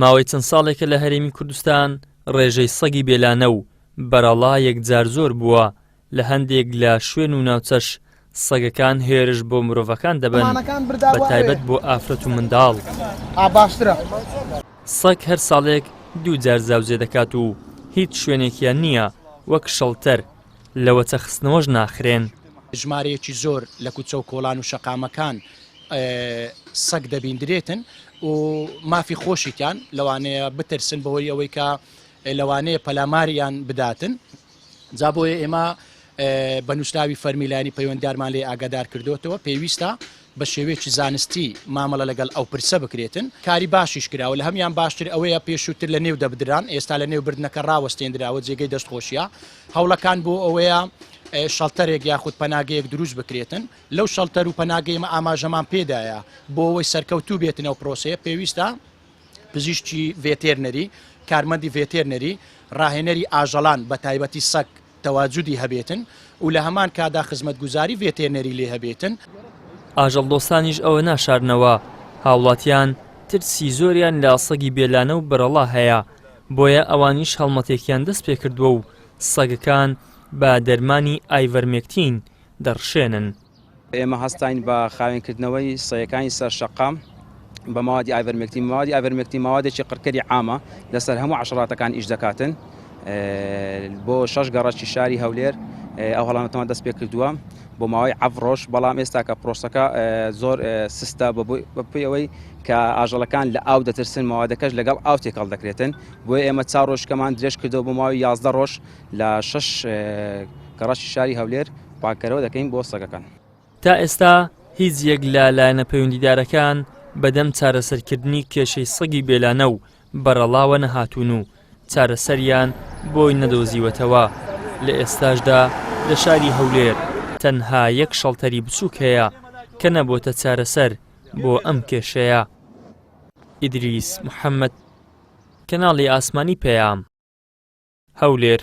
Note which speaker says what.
Speaker 1: ماوەی چەند ساڵێکە لە هەرێمی کوردستان ڕێژەی سەگی بێلانە و بەرەڵا یەکجار زۆر بووە. لە هەندێک لە شوێن و ناوچەش سەگەکان هێرش بۆ مرۆڤەکان دەبن، بەتایبەت بۆ ئافرەت و منداڵ. سەگ هەر ساڵێک 2 جار زاوزێ دەکات و هیچ شوێنێکیان نییە وەک شەڵتەر لەوە چەخستنەوەش ناخرێن.
Speaker 2: ژمارەیەکی زۆر لە کوچە و کۆڵان و شەقامەکان سەگ دەبیندرێتن و مافی خۆشیان لەوانەیە بترسن بەهۆی ئەوەی کە لەوانەیە پەلاماریان بداتن. جا بۆیە ئێمە بە نووسراوی فەرمیلانی پەیوەندیارمان لێ ئاگادار کردوتەوە پێویستە بە شێوەیەکی زانستی مامەڵە لەگەڵ ئەو پرسە بکرێتن. کاری باشیش کراوە، لە هەمیان باشتر ئەوەیە پێشووتر لە نێو دەبدران، ئێستا لە نێو بردنەکە ڕاوەستێنراوە جێگەی دەستخۆشیە. هەوڵەکان بۆ ئەوەیە شەڵتەرێک یاخود پەناگەیەک دروست بکرێتن. لەو شەڵتەر و پەناگەیمە ئاماژەمان پێدایە بۆ ئەوەی سەرکەوتوو بێتن ئەو پرۆسەیە پێویستە پزیشکی ڤێتێرنەری، کارمەندی ڤێتێرنەری، ڕاهێنەری ئاژەڵان بە تایبەتی سەگ تەواجودی هەبێتن و لە هەمان کادا خزمەتگوزاری ڤێتێرنەری لێ هەبێتن.
Speaker 1: ئاژەڵ دۆستانیش ئەوە ناشارنەوە، هاوڵاتیان ترسی زۆریان لە سەگی بێلانە و بەرەڵا هەیە، بۆیە ئەوانیش هەڵمەتێکیان دەست پێ کردووە و سەگەکان بە دەرمانی ئایڤەرمێکتین دەڕشێنن.
Speaker 3: ئێمە هەستین بە خاوێنکردنەوەی سەیەکانی سەر شەقام بە ماوادی ئایڤەرمێکتین. ماوادی ئایڤەرمێکتین ماوادێکی قڕکەری عامە لەسەر هەموو عەشەراتەکان ئیش دەکاتن. بۆ 6 گەڕەکی شاری هەولێر ئەو هەڵامەتەوە دەست پێ کردووە بۆ ماوەی 7 ڕۆژ، بەڵام ئێستا کە پرۆسەکە زۆر سستە بەپێی ئەوەی کە ئاژەڵەکان لە ئاو دەترسن، ماوادەکەش لەگەڵ ئاو تێکەڵ دەکرێتن. بۆیە ئێمە 4 ڕۆژکەمان درێژ کردەوە بۆ ماوەی 11 ڕۆژ لە 6 گەڕەکی شاری هەولێر پاکەرەوە دەکەین بۆ سەگەکان.
Speaker 1: تا ئێستا هیچ یەک لە لایەنە پەیوەندیدارەکان بەدەم چارەسەرکردنی کێشەی سەگی بێلانە و بەرەڵاوە نەهاتوون و چارەسەریان بۆی نەدۆزیوەتەوە. لە ئێستاشدا لە شاری هەولێر تەنها یەک شەڵتەری بچووک هەیە کە نەبۆتە چارەسەر بۆ ئەم کێشەیە. ئیدریس محەممەد، کەناڵی ئاسمانی پێیام، هەولێر.